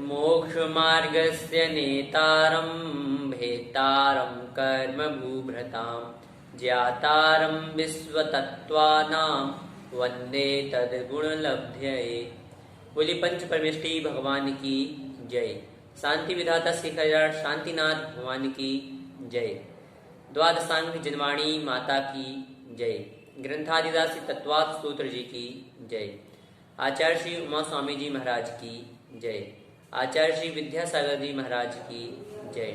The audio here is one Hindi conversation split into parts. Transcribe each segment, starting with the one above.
मोक्षमार्गस्य नेतारं भेतारं कर्मभूभृतां ज्ञातारं विश्वतत्त्वानां वन्दे तद्गुणलब्धये। बोली पंच परमेष्टि भगवान की जय। शांति विधाता शिखर शांतिनाथ भगवान की जय। द्वादशांग जनवाणी माता की जय। ग्रंथादिदासी तत्वात् सूत्र जी की जय। आचार्य श्री उमा स्वामी जी महाराज की जय। आचार्य श्री विद्यासागर जी महाराज की जय।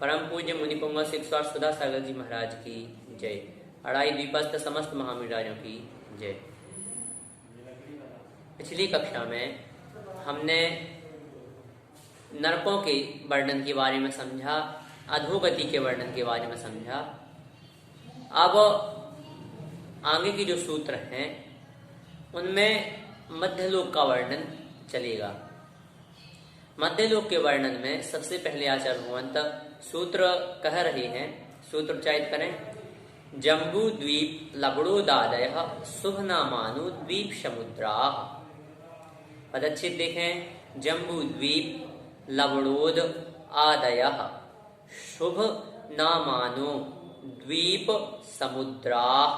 परम पूज्य मुनिपुंग शिक्षार सुधा सागर जी महाराज की जय। अड़ाई द्वीपस्थ समस्त महामिराजों की जय। पिछली कक्षा में हमने नरकों के वर्णन के बारे में समझा, अधोगति के वर्णन के बारे में समझा। अब आगे के जो सूत्र हैं उनमें मध्यलोक का वर्णन चलेगा। मध्यलोक के वर्णन में सबसे पहले आचार्य भगवंत सूत्र कह रहे हैं, सूत्र उच्चारित करें। जम्बू द्वीप लवणोदादयः शुभ नामानु द्वीप समुद्राः। पदच्छेद देखें। जम्बू द्वीप लवणोद आदयः शुभ नामानो द्वीप समुद्राः।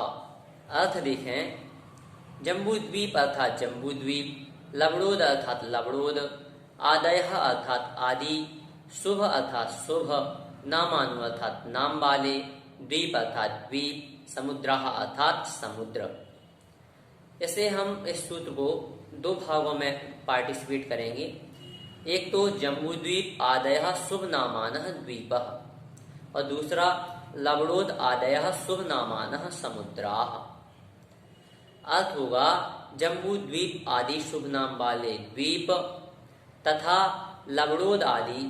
अर्थ देखें। जम्बू द्वीप अर्थात जम्बू द्वीप, लवणोद अर्थात लवणोद, आदयः अर्थात आदि, शुभ अर्थात शुभ, नामानु अर्थात नाम वाले, द्वीप अर्थात द्वीप, समुद्राः अर्थात समुद्र। ऐसे हम इस सूत्र को दो भागों में पार्टिसिपेट करेंगे। एक तो जम्बू द्वीप आदयः शुभ नामानः द्वीपः और दूसरा लवणोद आदयः शुभ नामानः समुद्राः। अर्थ होगा जम्बू द्वीप आदि शुभ नाम वाले द्वीप तथा लवणोद आदि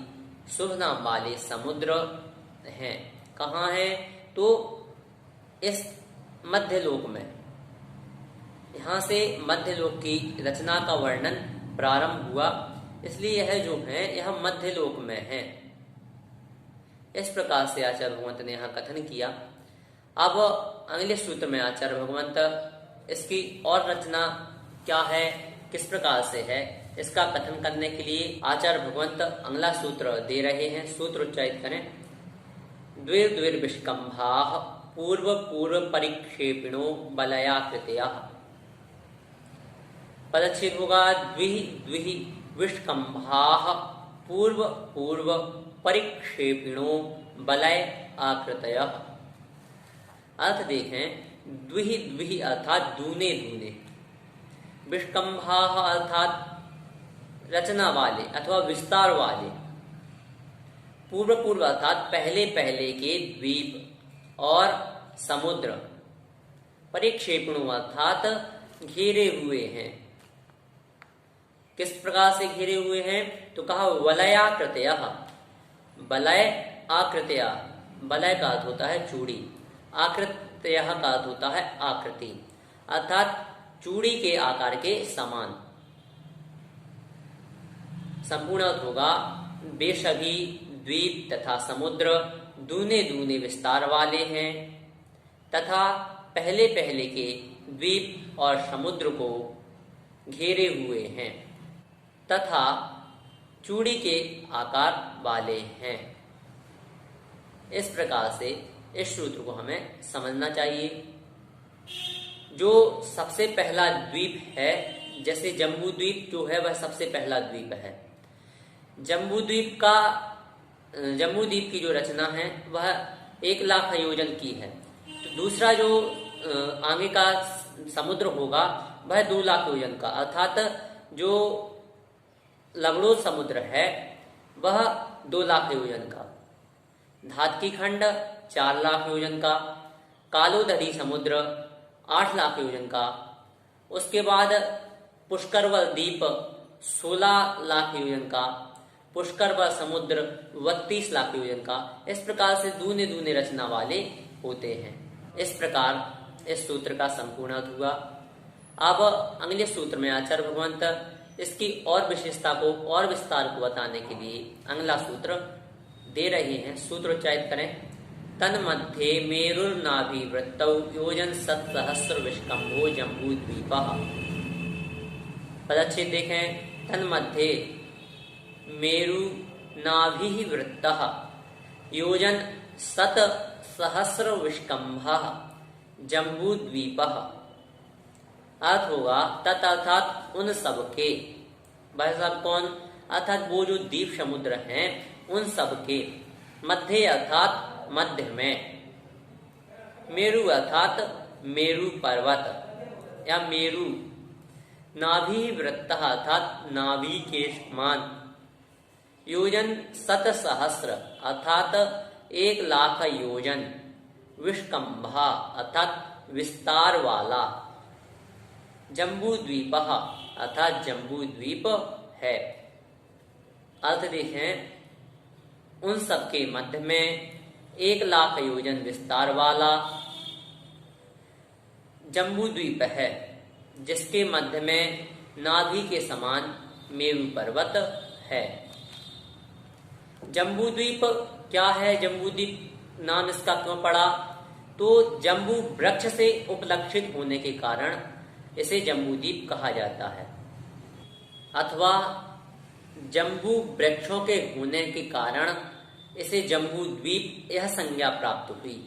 शुभ नाम वाले समुद्र हैं। कहाँ हैं? तो इस मध्यलोक में। यहाँ से मध्यलोक की रचना का वर्णन प्रारंभ हुआ, इसलिए यह जो है यह मध्यलोक में है। इस प्रकार से आचार्य भगवंत ने यहाँ कथन किया। अब अगले सूत्र में आचार्य भगवंत इसकी और रचना क्या है, किस प्रकार से है, इसका कथन करने के लिए आचार्य भगवंत अगला सूत्र दे रहे हैं। सूत्र उच्चारित करें। द्विर्द्विर्विष्कम्भाः पूर्व पूर्व परिक्षेपिणो बलयाकृतयः। पदच्छेद होगा द्विः द्विः विष्कम्भाः पूर्व पूर्व परिक्षेपिणो बलय आकृतयः। अर्थ देखें। द्विः द्विः अर्थात दूने दूने, विष्कम्भाः अर्थात रचना वाले अथवा विस्तार वाले, पूर्व पूर्व अर्थात पहले पहले के द्वीप और समुद्र, परिक्षेपणों अर्थात घेरे हुए हैं। किस प्रकार से घेरे हुए हैं? तो कहा वलयाकृतयः। बलय आकृतया, बलय का अर्थ होता है चूड़ी, आकृतयः का अर्थ होता है आकृति, अर्थात चूड़ी के आकार के समान। संपूर्ण अर्थ होगा वे सभी द्वीप तथा समुद्र दूने दूने विस्तार वाले हैं तथा पहले पहले के द्वीप और समुद्र को घेरे हुए हैं तथा चूड़ी के आकार वाले हैं। इस प्रकार से इस सूत्र को हमें समझना चाहिए। जो सबसे पहला द्वीप है, जैसे जम्बू द्वीप जो है वह सबसे पहला द्वीप है। जम्बू द्वीप की जो रचना है वह 1,00,000 योजन की है। तो दूसरा जो आगे का समुद्र होगा वह 2,00,000 योजन का, अर्थात जो लवणोद समुद्र है वह 2,00,000 योजन का, धातकी खंड 4,00,000 योजन का, कालोदरी समुद्र 8,00,000 योजन का, उसके बाद पुष्करवल द्वीप 16,00,000 योजन का, पुष्करवल समुद्र 32,00,000 योजन का। इस प्रकार से दूने दूने रचना वाले होते हैं। इस प्रकार इस सूत्र का संपूर्ण अर्थ हुआ। अब अगले सूत्र में आचार्य भगवंत इसकी और विशेषता को और विस्तार को बताने के लिए अगला सूत्र दे रहे हैं। सूत्र उच्चारित करें। तन्मध्ये मेरुर्नाभिवृत्तौ योजन 7,000 विष्कम्भो जम्बूद्वीपः। पदच्छेद देखें। तन्मध्ये मेरु नाभिः वृत्तः योजन शत सहस्र विष्कंभः जम्बूद्वीपः। अर्थ होगा तत् अर्थात उन सब के, भाई साहब कौन, अर्थात वो जो द्वीप समुद्र हैं उन सब के, मध्य अर्थात मध्य में, मेरु अर्थात मेरु पर्वत या मेरु, नाभि वृत्त अर्थात नाभि के समान, योजन शत सहस्र अर्थात 1,00,000 योजन, विष्कंभा अर्थात विस्तार वाला, जम्बू द्वीप अर्थात जम्बू द्वीप है। अर्थ देखें, उन सबके मध्य में 1,00,000 योजन विस्तार वाला जम्बू द्वीप है, जिसके मध्य में नाभि के समान मेरु पर्वत है। जम्बू द्वीप क्या है? जम्बू द्वीप नाम इसका क्यों पड़ा? तो जम्बू वृक्ष से उपलक्षित होने के कारण इसे जम्बू द्वीप कहा जाता है, अथवा जम्बू वृक्षों के होने के कारण इसे जम्बू द्वीप यह संज्ञा प्राप्त हुई।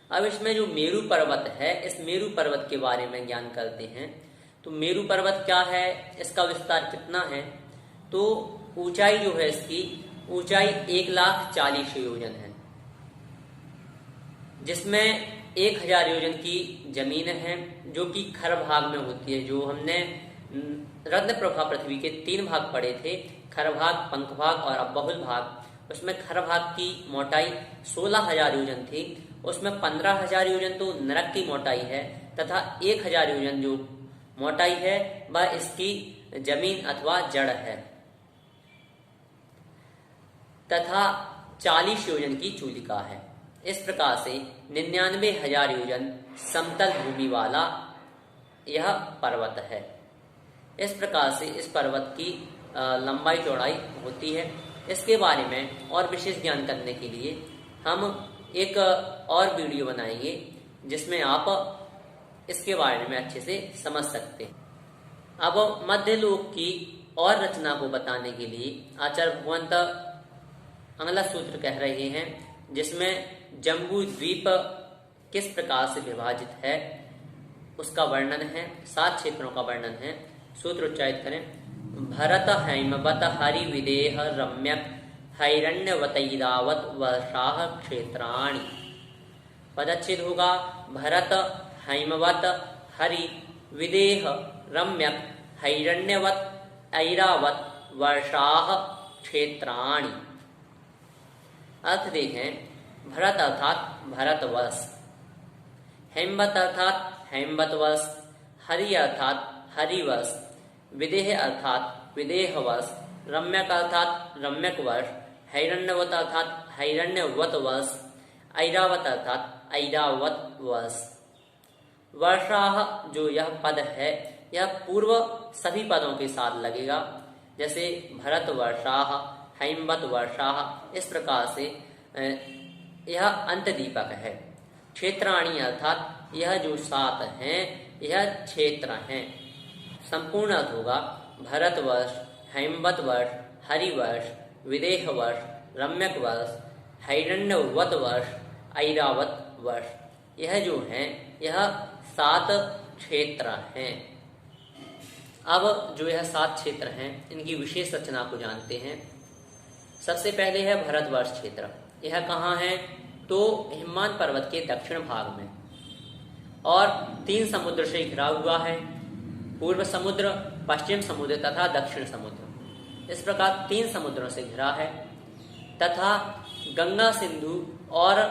अब इसमें जो मेरु पर्वत है, इस मेरु पर्वत के बारे में ज्ञान करते हैं। तो मेरु पर्वत क्या है, इसका विस्तार कितना है? तो ऊंचाई जो है इसकी ऊंचाई 1,40,000 योजन है, जिसमें 1,000 योजन की जमीन है जो कि खर भाग में होती है। जो हमने रत्न प्रभा पृथ्वी के 3 भाग पढ़े थे, खर भाग, पंख भाग और बहुल भाग, उसमें खर भाग की मोटाई 16,000 योजन थी। उसमें 15,000 योजन तो नरक की मोटाई है, तथा 1,000 योजन जो मोटाई है वह इसकी जमीन अथवा जड़ है, तथा 40 योजन की चूलिका है। इस प्रकार से 99,000 योजन समतल भूमि वाला यह पर्वत है। इस प्रकार से इस पर्वत की लंबाई चौड़ाई होती है। इसके बारे में और विशेष ज्ञान करने के लिए हम एक और वीडियो बनाएंगे, जिसमें आप इसके बारे में अच्छे से समझ सकते हैं। अब मध्यलोक की और रचना को बताने के लिए आचार्य भगवंत अगला सूत्र कह रहे हैं, जिसमें जम्बू द्वीप किस प्रकार से विभाजित है उसका वर्णन है, 7 क्षेत्रों का वर्णन है। सूत्र उच्चारित करें। भरत हैमवत हरि विदेह रम्यक हैरण्यवतैरावत वर्षाः क्षेत्राणि। पदच्छेद होगा भरत हैमवत हरि विदेह रम्यक हैरण्यवत ऐरावत वर्षाः क्षेत्राणि। अर्थ देखें, भरत अर्थात भरतवर्ष, हेमवत अर्थात हेमवतवर्ष, हरि अर्थात हरिवर्ष, विदेह अर्थात विदेहवर्ष, रम्यक अर्थात रम्यक वर्ष, हैरण्यवत अर्थात हैरण्यवत वर्ष, ऐरावत अर्थात ऐरावत वर्ष। वर्षाः जो यह पद है यह पूर्व सभी पदों के साथ लगेगा, जैसे भरत वर्षाः, हैमवत वर्षाः। इस प्रकार से यह अंत दीपक है। क्षेत्राणि अर्थात यह जो 7 हैं यह क्षेत्र हैं। संपूर्ण अर्थ होगा भरत वर्ष, हैमवत वर्ष, हरिवर्ष, विदेह वर्ष, रम्यक वर्ष, हैरण्यवत वर्ष, ऐरावत वर्ष। यह जो है यह 7 क्षेत्र हैं। अब जो यह 7 क्षेत्र हैं इनकी विशेष रचना को जानते हैं। सबसे पहले है भरतवर्ष क्षेत्र। यह कहाँ है? तो हिमवान पर्वत के दक्षिण भाग में, और 3 समुद्र से घिरा हुआ है, पूर्व समुद्र, पश्चिम समुद्र तथा दक्षिण समुद्र। इस प्रकार 3 समुद्रों से घिरा है, तथा गंगा, सिंधु और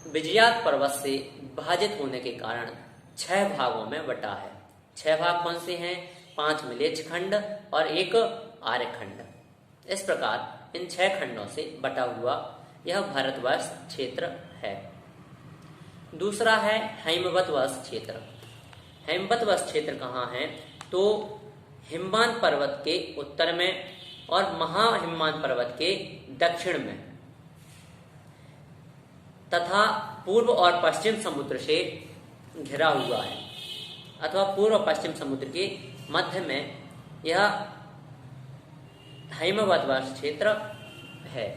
विजयात पर्वत से विभाजित होने के कारण 6 भागों में बटा है। 6 भाग कौन से हैं? 5 मिलेच्छ खंड और 1 आर्यखंड। इस प्रकार इन 6 खंडों से बटा हुआ यह भरतवर्ष क्षेत्र है। दूसरा है हैमवतवर्ष क्षेत्र। हैमवतवर्ष क्षेत्र कहाँ है? तो हिमवान पर्वत के उत्तर में और महाहिमवान पर्वत के दक्षिण में, तथा पूर्व और पश्चिम समुद्र से घिरा हुआ है, अथवा पूर्व और पश्चिम समुद्र के मध्य में यह हिमवत वर्ष क्षेत्र है।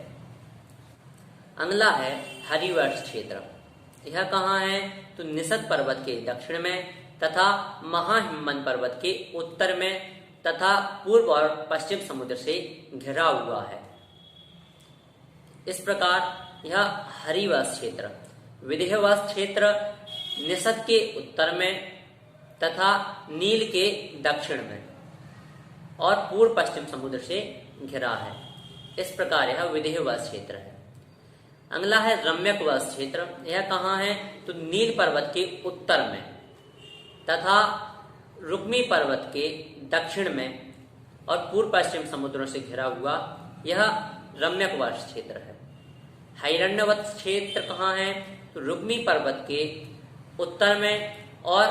अगला है हरिवर्ष क्षेत्र। यह कहाँ है? तो निषद पर्वत के दक्षिण में तथा महाहिमवन पर्वत के उत्तर में तथा पूर्व और पश्चिम समुद्र से घिरा हुआ है। इस प्रकार यह हरिवर्ष क्षेत्र, विदेहवर्ष क्षेत्र निषद के उत्तर में तथा नील के दक्षिण में और पूर्व पश्चिम समुद्र से घिरा है। इस प्रकार यह विदेहवर्ष क्षेत्र है। अगला है रम्यकवर्ष क्षेत्र। यह कहाँ है? तो नील पर्वत के उत्तर में तथा रुक्मी पर्वत के दक्षिण में और पूर्व पश्चिम समुद्रों से घिरा हुआ यह रम्यकवर्ष क्षेत्र है। हिरण्यवत क्षेत्र कहाँ है? तो रुक्मी पर्वत के उत्तर में और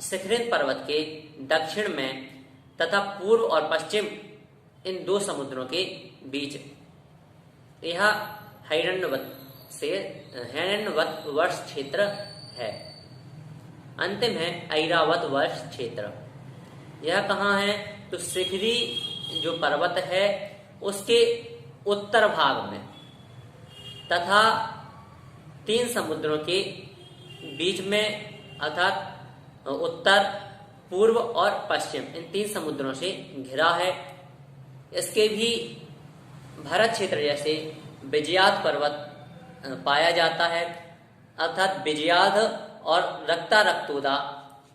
शिखरिन पर्वत के दक्षिण में तथा पूर्व और पश्चिम इन दो समुद्रों के बीच यह हिरण्यवत वर्ष क्षेत्र है। अंतिम है ऐरावत वर्ष क्षेत्र। यह कहाँ है? तो शिखरी जो पर्वत है उसके उत्तर भाग में तथा तीन समुद्रों के बीच में अर्थात उत्तर, पूर्व और पश्चिम इन तीन समुद्रों से घिरा है। इसके भी भरत क्षेत्र जैसे विजयाद पर्वत पाया जाता है, अर्थात विजयाद और रक्ता रक्तोदा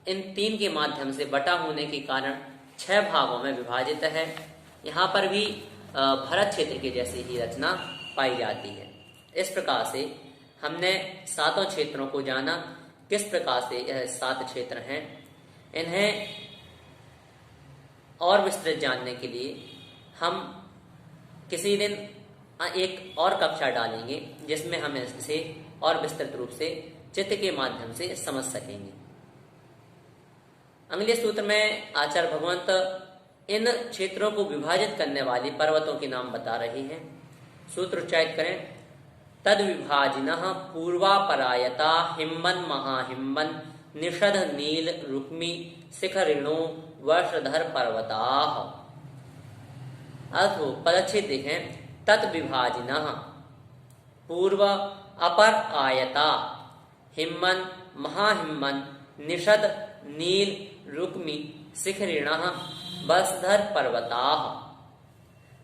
इन तीन के माध्यम से बटा होने के कारण 6 भागों में विभाजित है। यहाँ पर भी भरत क्षेत्र के जैसी ही रचना पाई जाती है। इस प्रकार से हमने 7 क्षेत्रों को जाना। किस प्रकार से यह 7 क्षेत्र हैं, इन्हें और विस्तृत जानने के लिए हम किसी दिन एक और कक्षा डालेंगे जिसमें हम इसे और विस्तृत रूप से चित्र के माध्यम से समझ सकेंगे। अगले सूत्र में आचार्य भगवंत इन क्षेत्रों को विभाजित करने वाली पर्वतों के नाम बता रहे हैं। सूत्र उच्चारित करें। तद विभाजिनः पूर्वापरायता हिमवन महाहिमवन निषद नील रुक्मी शिखरिणो वर्षधर पर्वताः। अर्थ हो पदच्छेद देखें। तत् विभाजिनः पूर्व अपर आयता हिमवन महाहिमवन निषद नील रुक्मी शिखरिणः वर्षधर पर्वताः।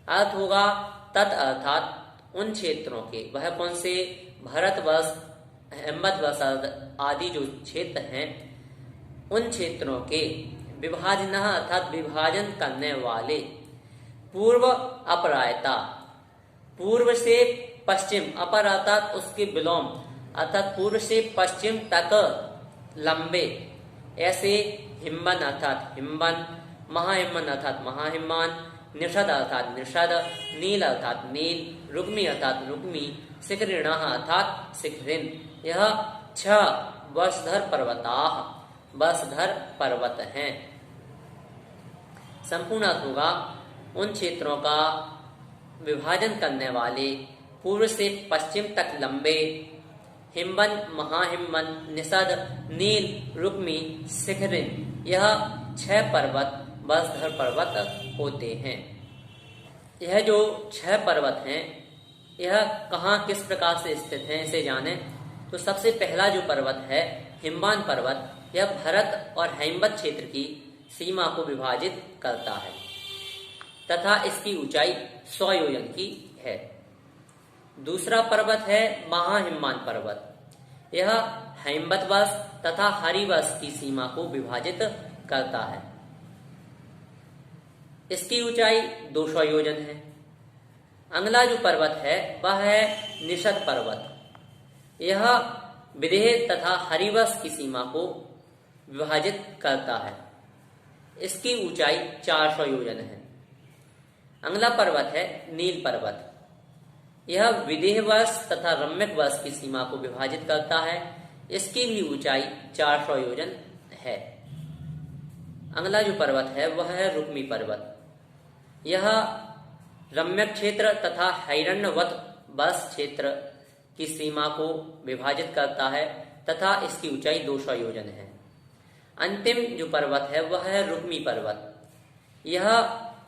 अर्थ होगा तत् अर्थात उन क्षेत्रों के, वह कौन से? भरतवर्ष, हिमवतवर्ष आदि जो क्षेत्र हैं उन क्षेत्रों के विभाजनः अर्थात विभाजन करने वाले पूर्व अपरायता पूर्व से पश्चिम, अपर अर्थात उसके विलोम अर्थात पूर्व से पश्चिम तक लंबे ऐसे हिमवन अर्थात हिमवन, महाहिमवन अर्थात महाहिमवन, निषद अर्थात निषद, नील अर्थात नील, रुक्मी अर्थात रुक्मी, शिखरिणः अर्थात शिखरिन। यह 6 वर्षधर पर्वताः वर्षधर पर्वत हैं। संपूर्ण अर्थ होगा उन क्षेत्रों का विभाजन करने वाले पूर्व से पश्चिम तक लंबे हिमवन, महाहिमवन, निषद, नील, रुक्मी, शिखरिन यह 6 पर्वत वर्षधर पर्वत होते हैं। यह जो 6 पर्वत हैं यह कहाँ किस प्रकार से स्थित हैं इसे जानें। तो सबसे पहला जो पर्वत है हिमवान पर्वत, यह भरत और हेमवत क्षेत्र की सीमा को विभाजित करता है तथा इसकी ऊंचाई 100 योजन की है। दूसरा पर्वत है महाहिमवान पर्वत। यह हेमवतवर्ष तथा हरिवर्ष की सीमा को विभाजित करता है। इसकी ऊंचाई 200 योजन है। अगला जो पर्वत है वह है निषद पर्वत। यह विदेह तथा हरिवर्ष की सीमा को विभाजित करता है। इसकी ऊंचाई 400 योजन है। अगला पर्वत है नील पर्वत। यह विदेह वर्ष तथा रम्यक वर्ष की सीमा को विभाजित करता है। इसकी भी ऊंचाई 400 योजन है। अगला जो पर्वत है वह है रुक्मी पर्वत। यह रम्यक क्षेत्र तथा हिरण्यवत वर्ष क्षेत्र की सीमा को विभाजित करता है तथा इसकी ऊंचाई 200 योजन है। अंतिम जो पर्वत है वह है रुक्मी पर्वत। यह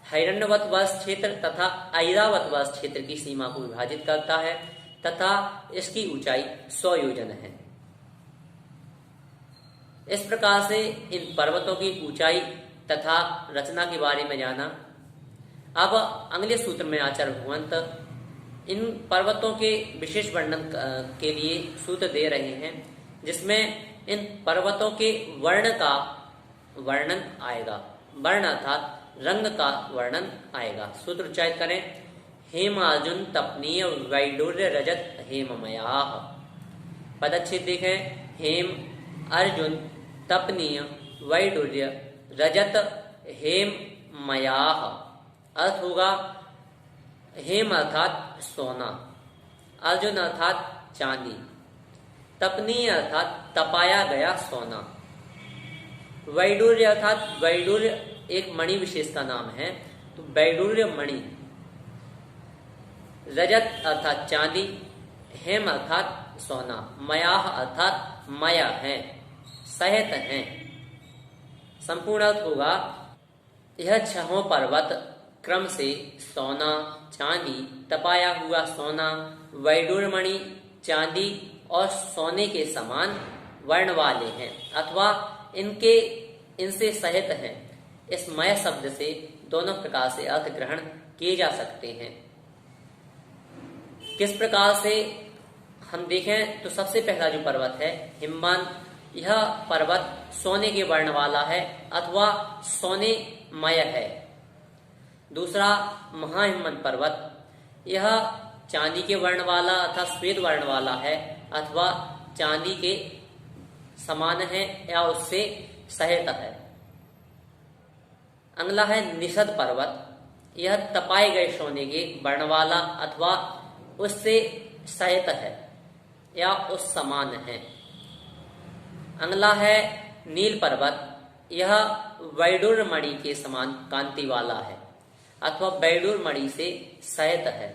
हिरण्यवत वर्ष क्षेत्र तथा ऐरावत वर्ष क्षेत्र की सीमा को विभाजित करता है तथा इसकी ऊंचाई 100 योजन है। इस प्रकार से इन पर्वतों की ऊंचाई तथा रचना के बारे में जाना। अब अगले सूत्र में आचार्य भगवंत इन पर्वतों के विशेष वर्णन के लिए सूत्र दे रहे हैं, जिसमें इन पर्वतों के वर्ण का वर्णन आएगा। वर्ण अर्थात रंग का वर्णन आएगा। सूत्र उच्चारित करें। हेम अर्जुन तपनीय वैडूर्य रजत हेममयाः। पदच्छेद देखें। हेम अर्जुन तपनीय वैडूर्य रजत हेममयाः। अर्थ होगा हेम अर्थात सोना, अर्जुन अर्थात चांदी, तपनीय अर्थात तपाया गया सोना, वैडूर्य अर्थात वैडूर्य एक मणि विशेष का नाम है, तो वैडूर्य मणि, रजत अर्थात चांदी, हेम अर्थात सोना, मयाह अर्थात मया है, सहित है। संपूर्ण अर्थ होगा यह छहों पर्वत क्रम से सोना, चांदी, तपाया हुआ सोना, वैडूर्य मणि, चांदी और सोने के समान वर्ण वाले हैं अथवा इनसे सहित हैं। इस मय शब्द से दोनों प्रकार से अर्थ ग्रहण किए जा सकते हैं। किस प्रकार से हम देखें तो सबसे पहला जो पर्वत है हिमवन, यह पर्वत सोने के वर्ण वाला है अथवा सोने मय है। दूसरा महाहिमवन पर्वत, यह चांदी के वर्ण वाला अथवा श्वेत वर्ण वाला है अथवा चांदी के समान है या उससे सहित है। अगला है निषद पर्वत, यह तपाए गए सोने के वर्ण वाला अथवा उससे सहित है या उस समान है। अगला है नील पर्वत, यह वैडूर्य मणि के समान कांति वाला है अथवा वैडूर्य मणि से सहित है।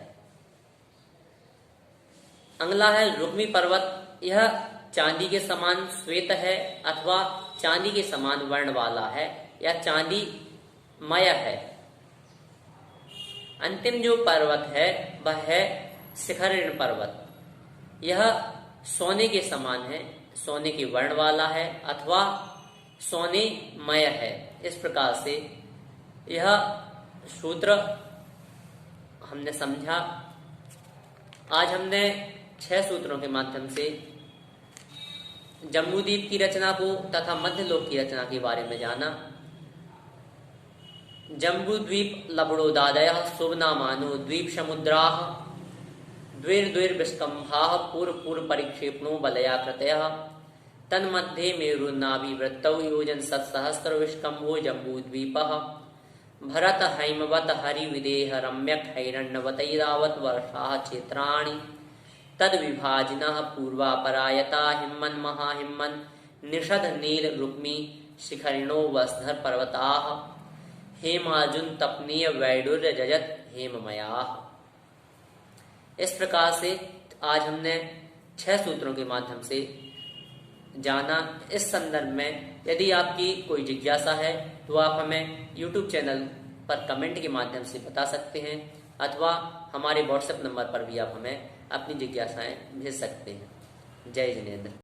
अगला है रुक्मी पर्वत, यह चांदी के समान श्वेत है अथवा चांदी के समान वर्ण वाला है या चांदी मय है। अंतिम जो पर्वत है वह है शिखरिण पर्वत, यह सोने के समान है, सोने के वर्ण वाला है अथवा सोने मय है। इस प्रकार से यह सूत्र हमने समझा। आज हमने 6 सूत्रों के माध्यम से जम्बूद्वीप की रचना को तथा मध्यलोक की रचना के बारे में जाना। जम्बूद्वीप लवणोदादयः शुभनामानो द्वीप समुद्राः द्विर्द्विर्विस्कम्भाः पूर्व परिक्षेपणो बलयाकृतयः तन्मध्ये मेरुनाभिवृत्तौ योजन सत्सहस्र विस्कम्भो जम्बूद्वीपः भरत हैमवत हरिविदेह रम्यक हैरण्यवतैरावत वर्षाः क्षेत्राणि तद विभाजिनः पूर्वापरायता हिम्मन महाहिम्मन निषद नील रुक्मी शिखरिणो वसधर पर्वताः हेमार्जुन तपनीय वैडूर्य जजत हेममयाः। इस प्रकार से आज हमने 6 सूत्रों के माध्यम से जाना। इस संदर्भ में यदि आपकी कोई जिज्ञासा है तो आप हमें YouTube चैनल पर कमेंट के माध्यम से बता सकते हैं अथवा हमारे WhatsApp नंबर पर भी आप हमें अपनी जिज्ञासाएं भेज सकते हैं। जय जिनेंद्र।